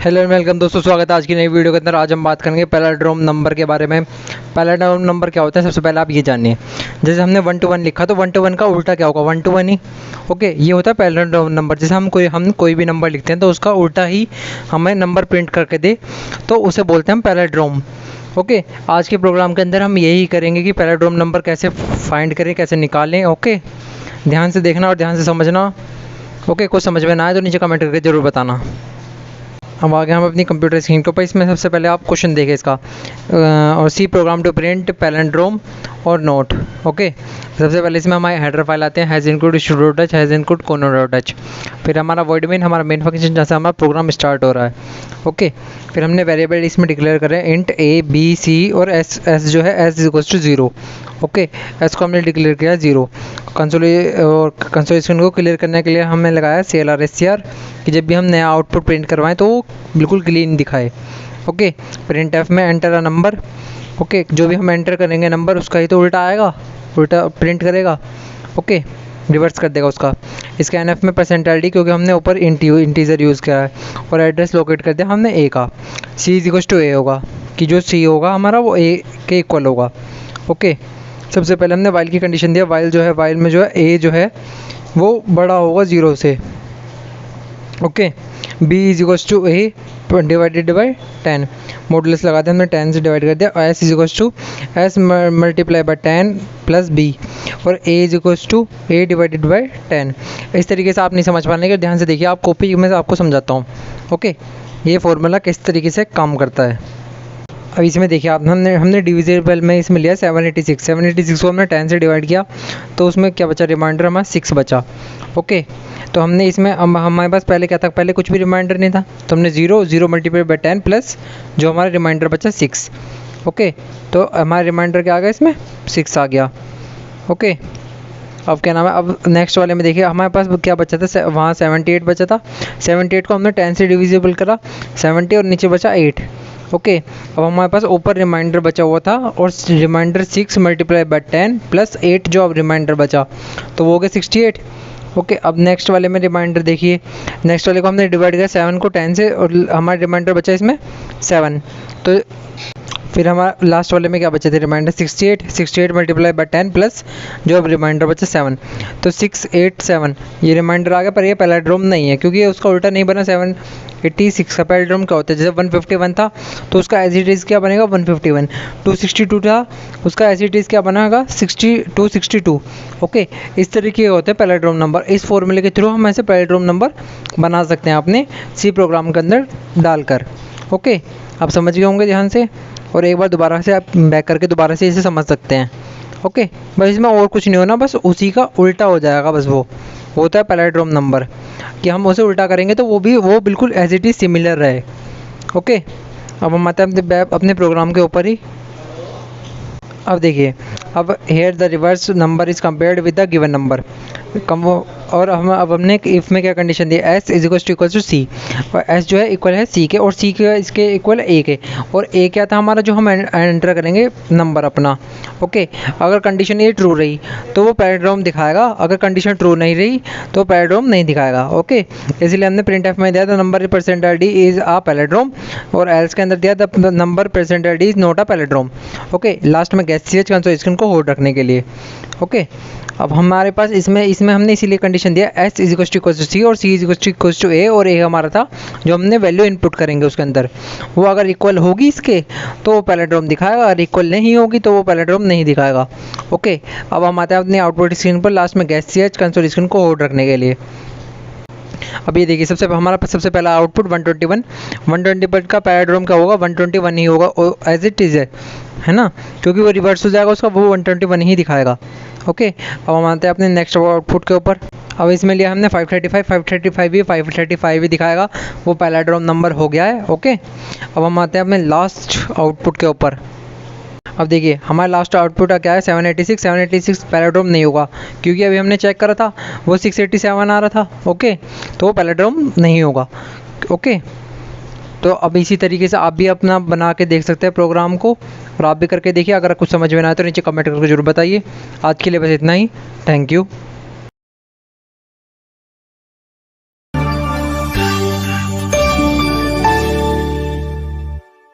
Hello and welcome दोस्तों, स्वागत है आज की नई वीडियो के अंदर। आज हम बात करेंगे पैलिंड्रोम नंबर के बारे में। पैलिंड्रोम नंबर क्या होता है, सबसे पहले आप ये जानिए। जैसे हमने 1 to 1 लिखा तो 1 to 1 का उल्टा क्या होगा, 1 to 1 ही। ओके, ये होता है पैलिंड्रोम नंबर। जैसे हम कोई भी नंबर लिखते हैं तो उसका उल्टा ही हमें नंबर प्रिंट करके दे तो उसे बोलते हैं हम पैलिंड्रोम। ओके, आज के प्रोग्राम के अंदर हम यही करेंगे कि पैलिंड्रोम नंबर कैसे फाइंड करें, कैसे निकालें। ओके, ध्यान से देखना और ध्यान से समझना। ओके, कुछ समझ में ना आए तो नीचे कमेंट करके ज़रूर बताना। अब आगे हम अपनी कंप्यूटर स्क्रीन के ऊपर, इसमें सबसे पहले आप क्वेश्चन देखें इसका, और C program to print palindrome और नोट। ओके, सबसे पहले इसमें हमारे हेडर फाइल आते हैं, हैज़ इंक्लूड स्टूडो टच, हैज़ इंक्लूड कोनो टच। फिर हमारा वर्ड मेन, हमारा मेन फंक्शन जहाँ से हमारा प्रोग्राम स्टार्ट हो रहा है। ओके, फिर हमने वेरिएबल इसमें डिक्लेयर करें इंट ए बी सी और एस जो है s equals to 0। Okay, s को हमने डिक्लेयर किया 0। कंसोलेशन को क्लियर करने के लिए हमने लगाया CLR कि जब भी हम नया आउटपुट प्रिंट करवाएं तो वो बिल्कुल क्लीन दिखाए। ओके, प्रिंट एफ में एंटर अ नंबर। ओके, जो भी हम एंटर करेंगे नंबर उसका ही तो उल्टा आएगा, उल्टा प्रिंट करेगा। ओके, रिवर्स कर देगा उसका। इसका एन एफ में % क्योंकि हमने ऊपर इंटीजर यूज़ किया है, और एड्रेस लोकेट कर दिया हमने ए का। सी इज इक्वल टू ए होगा कि जो सी होगा हमारा वो ए के इक्वल होगा। ओके, सबसे पहले हमने वाइल की कंडीशन दिया। वाइल में जो है ए जो है वो बड़ा होगा 0 से। Okay, b is equal to a divided by 10, modulus लगा दिया हमने, 10 से डिवाइड कर दिया। और s is equal to s multiply by 10 plus b, और a is equal to a divided by 10। इस तरीके से आप नहीं समझ पाने के, ध्यान से देखिए, आप कॉपी में आपको समझाता हूँ। ओके, ये फॉर्मूला किस तरीके से काम करता है। अब इसमें देखिए आप, हमने डिविजिबल में इसमें लिया 786 को हमने 10 से डिवाइड किया तो उसमें क्या बचा, रिमाइंडर हमारा 6 बचा। ओके, तो हमने इसमें हमारे पास पहले क्या था, पहले कुछ भी रिमाइंडर नहीं था, तो हमने 0 मल्टीप्लाई बाई 10 प्लस जो हमारा रिमाइंडर बचा 6। ओके, तो हमारा रिमाइंडर क्या आ गया, इसमें 6 आ गया। ओके, अब क्या नाम है, अब नेक्स्ट वाले में देखिए हमारे पास क्या बचा था, वहाँ 78 बचा था। 78 को हमने 10 से डिविजिबल करा, 70 और नीचे बचा 8। ओके, अब हमारे पास ऊपर रिमाइंडर बचा हुआ था, और रिमाइंडर 6 मल्टीप्लाई बाई 10 प्लस 8 जो अब रिमाइंडर बचा तो वो हो गया 68। ओके, अब नेक्स्ट वाले में रिमाइंडर देखिए, नेक्स्ट वाले को हमने डिवाइड किया 7 को 10 से, और हमारा रिमाइंडर बचा इसमें 7। तो फिर हमारा लास्ट वाले में क्या बचे थे, रिमाइंडर 68 मल्टीप्लाई बाई 10 प्लस जो अब रिमाइंडर बचा 7, तो 687 ये रिमाइंडर आ गया। पर ये पैलिंड्रोम नहीं है क्योंकि उसका उल्टा नहीं बना। 786 का पैलिंड्रोम क्या होता है, जैसे 151 था तो उसका एज इट इज़ क्या बनेगा 151। 262 था उसका एज इट इज़ क्या बनेगा 262। ओके, इस तरीके के होते हैं पैलिंड्रोम नंबर। इस फॉर्मूले के थ्रू हम ऐसे पैलिंड्रोम नंबर बना सकते हैं अपने सी प्रोग्राम के अंदर डालकर। ओके, आप समझ गए होंगे ध्यान से, और एक बार दोबारा से आप बैक करके दोबारा से इसे समझ सकते हैं। ओके, बस इसमें और कुछ नहीं होना, बस उसी का उल्टा हो जाएगा। बस वो होता है पैलिंड्रोम नंबर कि हम उसे उल्टा करेंगे तो वो बिल्कुल एज इट इज़ सिमिलर रहे। ओके, अब हम आते हैं अपने प्रोग्राम के ऊपर ही। अब देखिए, अब here the reverse number is compared with the given number. और अब हमने इफ़ में क्या कंडीशन दी, s is equal to c, और एस जो है इक्वल है सी के, और सी के इसके इक्वल है ए के, और ए क्या था हमारा जो हम एंटर करेंगे नंबर अपना। ओके, अगर कंडीशन ये ट्रू रही तो वो पैलिंड्रोम दिखाएगा, अगर कंडीशन ट्रू नहीं रही तो पैलिंड्रोम नहीं दिखाएगा। ओके, इसलिए हमने प्रिंट एफ में दिया the number % is a palindrome, और एल्स के अंदर दिया the number % is not a palindrome. Okay, last में गैस सी एच कंसोलेशन को होल्ड रखने के लिए। ओके, अब हमारे पास इसमें हमने इसीलिए कंडीशन दिया S is equal to c और सी इज इक्वल टू ए, और ए हमारा था जो हमने वैल्यू इनपुट करेंगे उसके अंदर, वो अगर इक्वल होगी इसके तो वो पैलिंड्रोम दिखाएगा, अगर इक्वल नहीं होगी तो वो पैलिंड्रोम नहीं दिखाएगा। ओके, अब हम आते हैं अपने आउटपुट स्क्रीन पर, लास्ट में getch console screen को होल्ड रखने के लिए। अब ये देखिए, हमारा सबसे पहला आउटपुट 121 का पैलिंड्रोम क्या होगा, 121 ही होगा एज इट इज़ है ना, क्योंकि वो रिवर्स हो जाएगा उसका, वो 121 ही दिखाएगा। ओके, अब हम आते हैं अपने नेक्स्ट आउटपुट के ऊपर। अब इसमें लिया हमने 535 ही दिखाएगा, वो पैलिंड्रोम नंबर हो गया है। ओके, अब हम आते हैं अपने लास्ट आउटपुट के ऊपर। अब देखिए, हमारा लास्ट आउटपुट क्या है, 786 पैलिंड्रोम नहीं होगा क्योंकि अभी हमने चेक करा था वो 687 आ रहा था। ओके, तो वो पैलिंड्रोम नहीं होगा। ओके, तो अब इसी तरीके से आप भी अपना बना के देख सकते हैं प्रोग्राम को, और आप भी करके देखिए। अगर कुछ समझ में ना आए तो नीचे कमेंट करके जरूर बताइए। आज के लिए बस इतना ही, थैंक यू।